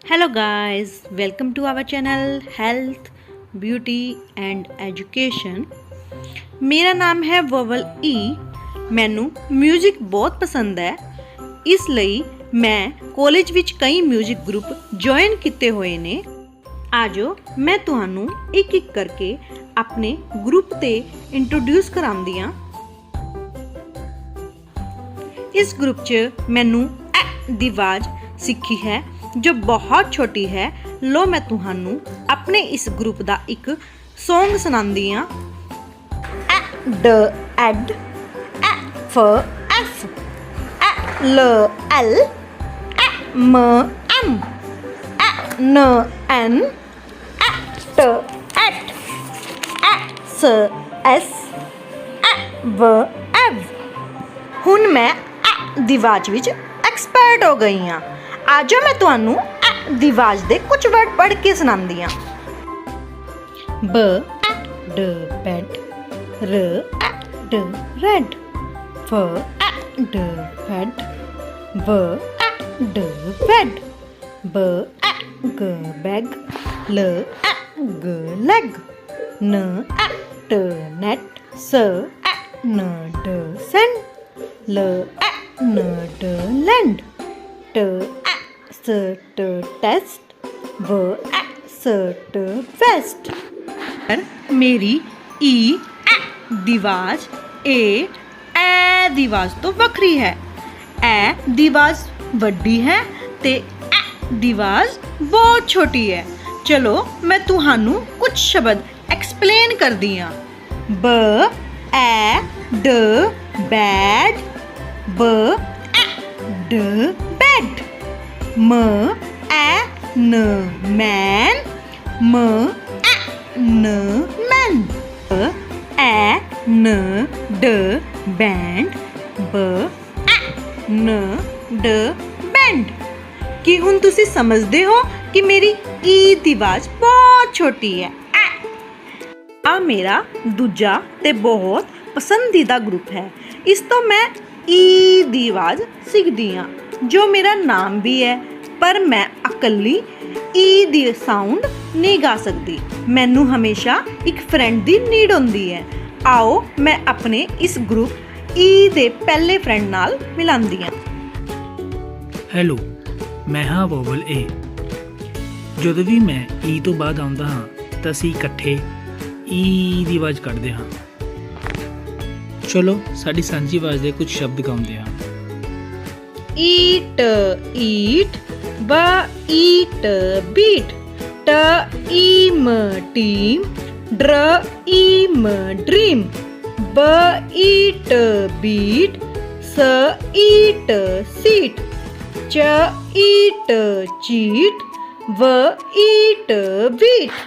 Hello guys, welcome to our channel Health, Beauty and Education। मेरा नाम है ववल ई। ਮੈਨੂੰ ਮਿਊਜ਼ਿਕ ਬਹੁਤ ਪਸੰਦ ਹੈ, ਇਸ ਲਈ ਮੈਂ ਕਾਲਜ ਵਿੱਚ ਕਈ ਮਿਊਜ਼ਿਕ ਗਰੁੱਪ ਜੁਆਇਨ ਕੀਤੇ ਹੋਏ ਨੇ। ਆਜੋ ਮੈਂ ਤੁਹਾਨੂੰ ਇੱਕ ਇੱਕ ਕਰਕੇ ਆਪਣੇ ਗਰੁੱਪ ਤੇ ਇੰਟਰੋਡਿਊਸ ਕਰਾਉਂਦੀ ਹਾਂ। ਇਸ ਗਰੁੱਪ 'ਚ ਮੈਨੂੰ ਦੀ ਆਵਾਜ਼ ਸਿੱਖੀ ਹੈ जो बहुत छोटी है। लो मैं तुहानू अपने इस ग्रुप का एक सॉन्ग सुनाती हाँ। ड एड फ एफ ल एल म एम न एन ट एट स एस व एव। हुण मैं दी आवाज़ विच एक्सपर्ट हो गई हाँ। आज मैं तुहानू दी आवाज़ दे कुछ वर्ड पढ़ के सुनाती हाँ। ब ड बैड, र ड रेड, फ ड फैड, व ड वेड, ब ग बैग, ल ग लैग, न ट नेट, स न ड सेंड, ल न ड लैंड, ट स्ट टेस्ट, व स्ट वेस्ट। मेरी ई दी आवाज़ ए दी आवाज़ तो वखरी है। ए दी आवाज़ वड्डी है ते दी आवाज़ बहुत छोटी है। चलो मैं तुहानू कुछ शब्द एक्सप्लेन कर दी हाँ। ब ए ड बैड, ब ड बैड, म ए न मैन, म ए न मैन, ब ए न ड बैंड, ब ए न ड बैंड। कि हुण तुसी समझदे हो कि मेरी ई दी आवाज़ बहुत छोटी है। आ मेरा दूजा ते बहुत पसंदीदा ग्रुप है। इस तो मैं ई दी आवाज़ सीखदी हाँ, जो मेरा नाम भी है, पर मैं अकली ई दी साउंड नहीं गा सकती। मैनू हमेशा एक फ्रेंड दी नीड होंदी है। आओ मैं अपने इस ग्रुप ई दे पहले फ्रेंड नाल मिलांदी हाँ। ਹੈਲੋ, ਮੈਂ ਹਾਂ ਵੋਵਲ ਏ। ਜਦੋਂ ਵੀ ਮੈਂ ਈ ਤੋਂ ਬਾਅਦ ਆਉਂਦਾ ਹਾਂ ਤਾਂ ਅਸੀਂ ਇਕੱਠੇ ਈ ਦੀ ਆਵਾਜ਼ ਕੱਢਦੇ ਹਾਂ। ਚਲੋ ਸਾਡੀ ਸਾਂਝੀ ਆਵਾਜ਼ ਦੇ ਕੁਝ ਸ਼ਬਦ ਗਾਉਂਦੇ ਹਾਂ। ईट ईट, ब ईट बीट, ट ईम टीम, ड्र ईम ड्रीम, ब ईट बीट, स ईट सीट, च ईट चीट, व ईट वीट।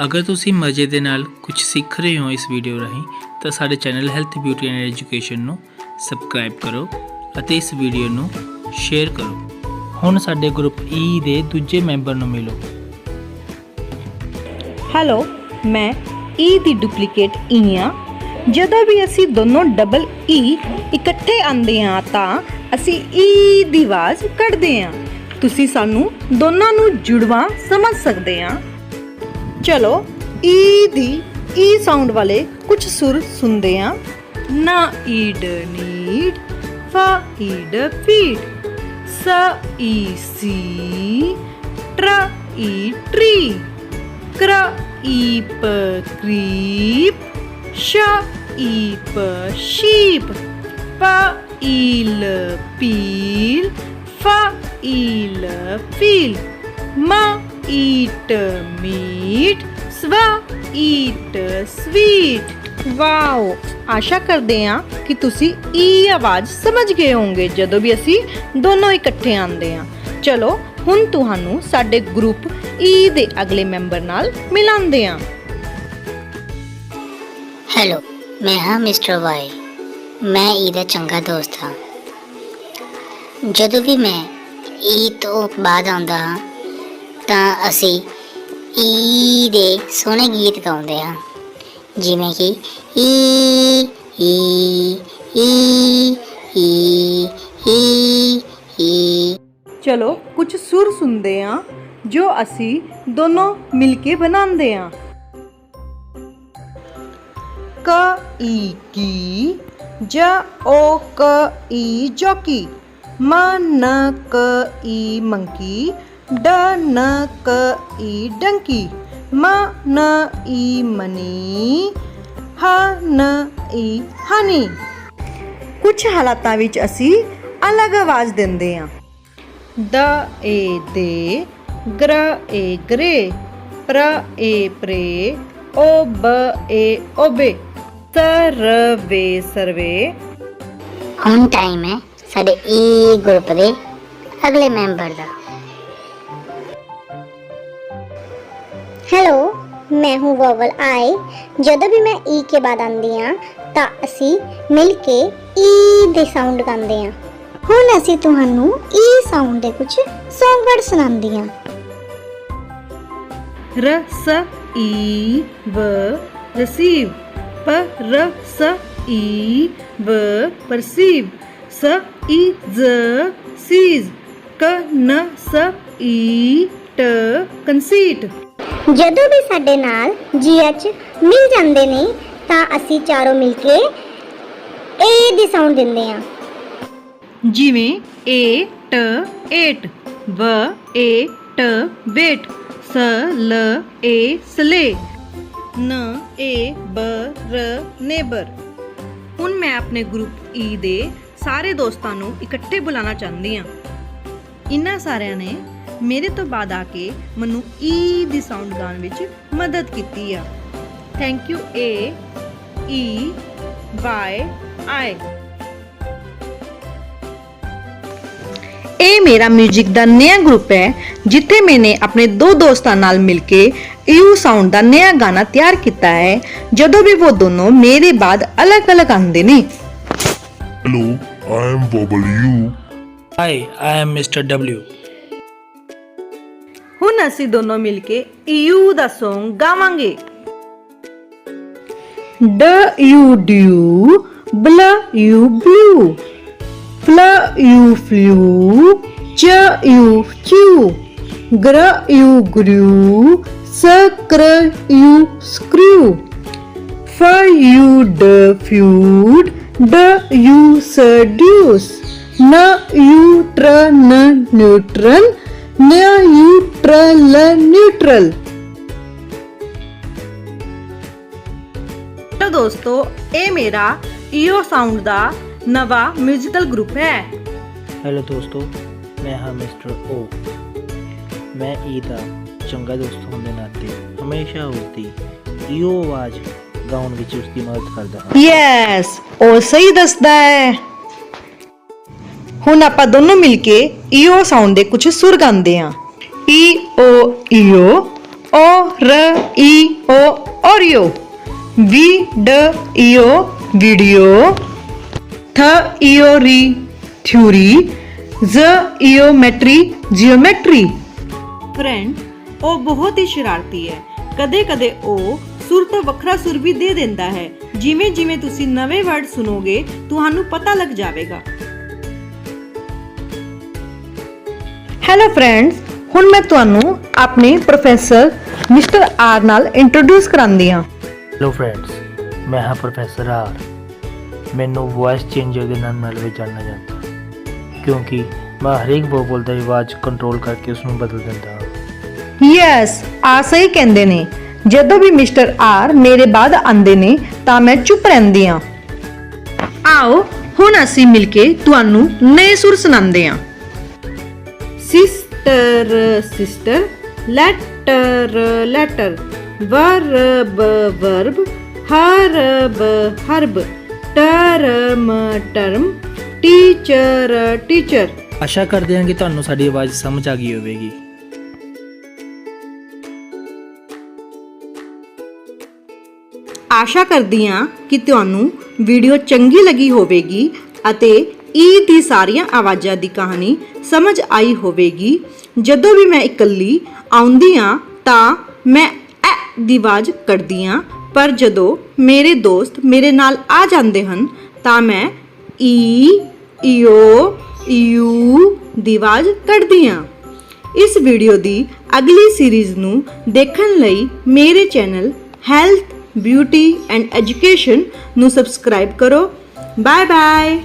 ਅਗਰ ਤੁਸੀਂ ਮਜ਼ੇ ਦੇ ਨਾਲ ਕੁਝ ਸਿੱਖ ਰਹੇ ਹੋ ਇਸ ਵੀਡੀਓ ਰਾਹੀਂ ਤਾਂ ਸਾਡੇ channel health beauty and education ਨੂੰ ਸਬਸਕ੍ਰਾਈਬ ਕਰੋ ਅਤੇ ਇਸ ਵੀਡੀਓ ਨੂੰ ਸ਼ੇਅਰ ਕਰੋ। ਹੁਣ ਸਾਡੇ ਗਰੁੱਪ ਈ ਦੇ ਦੂਜੇ ਮੈਂਬਰ ਨੂੰ ਮਿਲੋ। ਹੈਲੋ, ਮੈਂ ਈ ਦੀ ਡੁਪਲੀਕੇਟ ਈ ਹਾਂ। ਜਦੋਂ ਵੀ ਅਸੀਂ ਦੋਨੋਂ ਡਬਲ ਈ ਇਕੱਠੇ ਆਉਂਦੇ ਹਾਂ ਤਾਂ ਅਸੀਂ ਈ ਦੀ ਆਵਾਜ਼ ਕੱਢਦੇ ਹਾਂ। ਤੁਸੀਂ ਸਾਨੂੰ ਦੋਨਾਂ ਨੂੰ ਜੁੜਵਾ ਸਮਝ ਸਕਦੇ ਹਾਂ। ਚਲੋ ਈ ਦੀ ਈ ਸਾਊਂਡ ਵਾਲੇ ਕੁਝ ਸੁਰ ਸੁਣਦੇ ਹਾਂ। ਨਾ ਈਡ ਨੀਡ, ਫ ਈਡ ਫੀਡ, ਸ ਈ ਸੀ, ਟਰ ਈ ਟਰੀ, क्र ईप क्रीप, श ईप शीप, प ईल पील, फ ईल फील, म ईट मीट, स्व ईट स्वीट। ਵਾਓ, ਆਸ਼ਾ ਕਰਦੇ ਹਾਂ ਕਿ ਤੁਸੀਂ ਈ ਆਵਾਜ਼ ਸਮਝ ਗਏ ਹੋਵੋਗੇ ਜਦੋਂ ਵੀ ਅਸੀਂ ਦੋਨੋਂ ਇਕੱਠੇ ਆਉਂਦੇ ਹਾਂ। ਚਲੋ ਹੁਣ ਤੁਹਾਨੂੰ ਸਾਡੇ ਗਰੁੱਪ ਈ ਦੇ ਅਗਲੇ ਮੈਂਬਰ ਨਾਲ ਮਿਲਾਉਂਦੇ ਹਾਂ। ਹੈਲੋ, ਮੈਂ ਹਾਂ ਮਿਸਟਰ ਵਾਈ। ਮੈਂ ਈ ਦਾ ਚੰਗਾ ਦੋਸਤ ਹਾਂ। ਜਦੋਂ ਵੀ ਮੈਂ ਈ ਤੋਂ ਬਾਅਦ ਆਉਂਦਾ ਹਾਂ ਤਾਂ ਅਸੀਂ ਈ ਦੇ ਸੋਹਣੇ ਗੀਤ ਗਾਉਂਦੇ ਹਾਂ, ਜਿਵੇਂ ਕਿ ਈ ਈ ਈ ਈ ਈ ਈ। ਚਲੋ ਕੁਝ ਸੁਰ ਸੁਣਦੇ ਹਾਂ ਜੋ ਅਸੀਂ ਦੋਨੋਂ ਮਿਲ ਕੇ ਬਣਾਉਂਦੇ ਹਾਂ। ਕ ਈ ਕੀ, ਜ ਓ ਕ ਈ ਜੋਕੀ, ਮ ਨ ਕ ਈ ਮੰਕੀ, ਡ ਨ ਕ ਈ ਡੰਕੀ, ਮ ਨ ਈ ਮਨੀ, ਹ ਨ ਈ ਹਨੀ। ਕੁਝ ਹਾਲਾਤਾਂ ਵਿੱਚ ਅਸੀਂ ਅਲੱਗ ਆਵਾਜ਼ ਦਿੰਦੇ ਹਾਂ। ਦ ਏ ਦੇ, ਗ੍ਰ ਏ ਗਰੇ, ਪ੍ਰ ਏ ਪ੍ਰੇ, ਓ ਬ ਏ ਓਬੇ, ਸ ਰ ਵੇ ਸਰਵੇ। ਹੁਣ ਟਾਈਮ ਹੈ ਸਾਡੇ ਈ ਗਰੁੱਪ ਦੇ ਅਗਲੇ ਮੈਂਬਰ ਦਾ। हेलो, मैं हूँ वोवल आई। ਜਦੋਂ ਵੀ ਮੈਂ ਈ ਕੇ ਬਾਅਦ ਆਉਂਦੀ ਹਾਂ ਤਾਂ ਅਸੀਂ ਮਿਲ ਕੇ ਈ ਦੇ ਸਾਊਂਡ ਗਾਉਂਦੇ ਹਾਂ। ਹੁਣ ਅਸੀਂ ਤੁਹਾਨੂੰ ਈ ਸਾਊਂਡ ਦੇ ਕੁਝ ਸੌਂਗ ਵਰਡ ਸੁਣਾਉਂਦੀ ਹਾਂ। ਰ ਸ ਈ ਵ receive, ਪ ਰ ਸ ਈ ਵ perceive, ਸ ਈ ਜ਼ sees, ਕ ਨ ਸ ਈ ਟ conceit। ਜਦੋਂ ਵੀ ਸਾਡੇ ਨਾਲ GH ਮਿਲ ਜਾਂਦੇ ਨੇ ਤਾਂ ਅਸੀਂ ਚਾਰੋਂ ਮਿਲ ਕੇ ਏ ਦੀ ਸਾਊਂਡ ਦਿੰਦੇ ਹਾਂ। ਜਿਵੇਂ ਏ ਟ ਏਟ, ਵ ਏ ਟ ਵੇਟ, ਸ ਲ ਏ ਸਲੇ, ਨ ਏ ਬ ਰ ਨੇਬਰ। ਹੁਣ ਮੈਂ ਆਪਣੇ ਗਰੁੱਪ ਈ ਦੇ ਸਾਰੇ ਦੋਸਤਾਂ ਨੂੰ ਇਕੱਠੇ ਬੁਲਾਉਣਾ ਚਾਹੁੰਦੀ ਹਾਂ। ਇਹਨਾਂ ਸਾਰਿਆਂ ਨੇ ਮੇਰੇ ਤੋਂ ਬਾਅਦ ਆ ਕੇ ਮੈਨੂੰ ਈ ਦੀ ਸਾਊਂਡ ਗਾਉਣ ਵਿੱਚ ਮਦਦ ਕੀਤੀ ਆ। Thank U A E why I. ਇਹ ਮੇਰਾ ਮਿਊਜ਼ਿਕ ਦਾ ਨया ਗਰੁੱਪ ਹੈ ਜਿੱਥੇ ਮੈंने ਆਪਣੇ ਦੋ ਦੋਸਤਾਂ ਨਾਲ ਮਿਲ ਕੇ ਯੂ ਸਾਊਂਡ ਦਾ ਨया ਗਾਣਾ ਤਿਆਰ ਕੀਤਾ ਹੈ। ਜਦੋਂ ਵੀ ਉਹ ਦੋਨੋਂ ਮੇਰੇ ਬਾਅਦ ਅਲੱਗ-ਅਲੱਗ ਆਉਂਦੇ ਨੇ। Hello, I am Wobble U. Hi, I am Mr. W. ਹੁਣ ਅਸੀਂ ਦੋਨੋਂ ਮਿਲ ਕੇ ਯੂ ਦਾ Song ਗਾਵਾਂਗੇ। ਡ ਯੂ ਡਿਊ, ਬਲ ਯੂ ਬਲੂ, ਫਲ ਯੂ ਫਲੂ, ਚ ਯੂ ਚੂ, ਗਰ you Guru, square you screw, ਫ ਯੂ ਡ ਫਿਊਡ, ਡ ਯੂ ਸਡਿਊਸ, ਨ ਯੂ ਟਰ ਨ ਨਿਊਟਰਲ, ਨਿਊਟਰਲ ਨਿਊਟਰਲ। ਤਾਂ ਦੋਸਤੋ ਇਹ ਮੇਰਾ ਈਓ ਸਾਊਂਡ ਦਾ ਨਵਾਂ ਮਿਊਜ਼ੀਕਲ ਗਰੁੱਪ ਹੈ। ਹੈਲੋ ਦੋਸਤੋ, ਮੈਂ ਹਾਂ ਮਿਸਟਰ ਓ। ਮੈਂ ਈ ਦਾ ਚੰਗਾ ਦੋਸਤ ਹੋਣ ਦੇ ਨਾਤੇ ਹਮੇਸ਼ਾ ਉਸਦੀ ਈਓ ਆਵਾਜ਼ ਗਾਉਣ ਵਿੱਚ ਉਸਦੀ ਮਦਦ ਕਰਦਾ ਹਾਂ। ਯੈਸ, ਉਹ ਸਹੀ ਦੱਸਦਾ ਹੈ। ਹੁਣ ਆਪਾਂ ਦੋਨੋਂ ਮਿਲ ਕੇ ਈਓ ਸਾਊਂਡ ਦੇ ਕੁਝ ਸੁਰ ਗਾਉਂਦੇ ਹਾਂ। ਈ ਓ ਈਓ, ਓ ਰ ਈ ਓ ਓਰੀਓ, ਵੀ ਡ ਈਓ ਵੀਡੀਓ, ਥ ਈਓ ਰੀ ਥਿਊਰੀ, ਜ਼ ਈਓਮੈਟਰੀ ਜਿਓਮੈਟਰੀ। ਫਰੈਂਡ, ਉਹ ਬਹੁਤ ਹੀ ਸ਼ਰਾਰਤੀ ਹੈ। ਕਦੇ-ਕਦੇ ਉਹ ਸੁਰ ਤੋਂ ਵੱਖਰਾ ਸੁਰ ਵੀ ਦੇ ਦਿੰਦਾ ਹੈ। ਜਿਵੇਂ ਜਿਵੇਂ ਤੁਸੀਂ ਨਵੇਂ ਵਰਡ ਸੁਣੋਗੇ ਤੁਹਾਨੂੰ ਪਤਾ ਲੱਗ ਜਾਵੇਗਾ। ਹੈਲੋ ਫਰੈਂਡਸ, ਹੁਣ ਮੈਂ ਤੁਹਾਨੂੰ ਆਪਣੇ ਪ੍ਰੋਫੈਸਰ ਮਿਸਟਰ ਆਰ ਨਾਲ ਇੰਟਰੋਡਿਊਸ ਕਰਾਂਦੀ ਹਾਂ। ਹੈਲੋ ਫਰੈਂਡਸ, ਮੈਂ ਹਾਂ ਪ੍ਰੋਫੈਸਰ ਆਰ। ਮੈਨੂੰ ਵੌਇਸ ਚੇਂਜਰ ਦੇ ਨਾਮ ਨਾਲ ਵੀ ਜਾਣਿਆ ਜਾਂਦਾ ਕਿਉਂਕਿ ਮੈਂ ਹਰੇਕ ਵੋਵਲ ਦੀ ਆਵਾਜ਼ ਕੰਟਰੋਲ ਕਰਕੇ ਉਸ ਨੂੰ ਬਦਲ ਦਿੰਦਾ ਹਾਂ। ਯੈਸ, ਆ ਸਹੀ ਕਹਿੰਦੇ ਨੇ। ਜਦੋਂ ਵੀ ਮਿਸਟਰ ਆਰ ਮੇਰੇ ਬਾਅਦ ਆਉਂਦੇ ਨੇ ਤਾਂ ਮੈਂ ਚੁੱਪ ਰਹਿੰਦੀ ਹਾਂ। ਆਓ ਹੁਣ ਅਸੀਂ ਮਿਲ ਕੇ ਤੁਹਾਨੂੰ ਨਵੇਂ ਸੁਰ ਸੁਣਾਉਂਦੇ ਹਾਂ। Sister sister, letter letter, verb verb, herb herb, term term, teacher teacher. ਆਸ਼ਾ ਕਰਦੇ ਹਾਂ ਕਿ ਤੁਹਾਨੂੰ ਸਾਡੀ ਆਵਾਜ਼ ਸਮਝ ਆ ਗਈ ਹੋਵੇਗੀ। ਆਸ਼ਾ ਕਰਦੀ ਹਾਂ ਕਿ ਤੁਹਾਨੂੰ ਵੀਡੀਓ ਚੰਗੀ ਲੱਗੀ ਹੋਵੇਗੀ ਅਤੇ ਈ ਦੀ ਸਾਰੀਆਂ ਆਵਾਜ਼ਾਂ ਦੀ ਕਹਾਣੀ ਸਮਝ ਆਈ ਹੋਵੇਗੀ। ਜਦੋਂ ਵੀ ਮੈਂ ਇਕੱਲੀ ਆਉਂਦੀ ਹਾਂ ਤਾਂ ਮੈਂ ਐ ਦੀ ਆਵਾਜ਼ ਕੱਢਦੀ ਹਾਂ, ਪਰ ਜਦੋਂ ਮੇਰੇ ਦੋਸਤ ਮੇਰੇ ਨਾਲ ਆ ਜਾਂਦੇ ਹਨ ਤਾਂ ਮੈਂ ਈ, ਈਓ, ਯੂ, ਦੀ ਆਵਾਜ਼ ਕੱਢਦੀ ਹਾਂ। ਇਸ ਵੀਡੀਓ ਦੀ ਅਗਲੀ ਸੀਰੀਜ਼ ਨੂੰ ਦੇਖਣ ਲਈ ਮੇਰੇ channel health, beauty and education ਨੂੰ ਸਬਸਕ੍ਰਾਈਬ ਕਰੋ। Bye bye.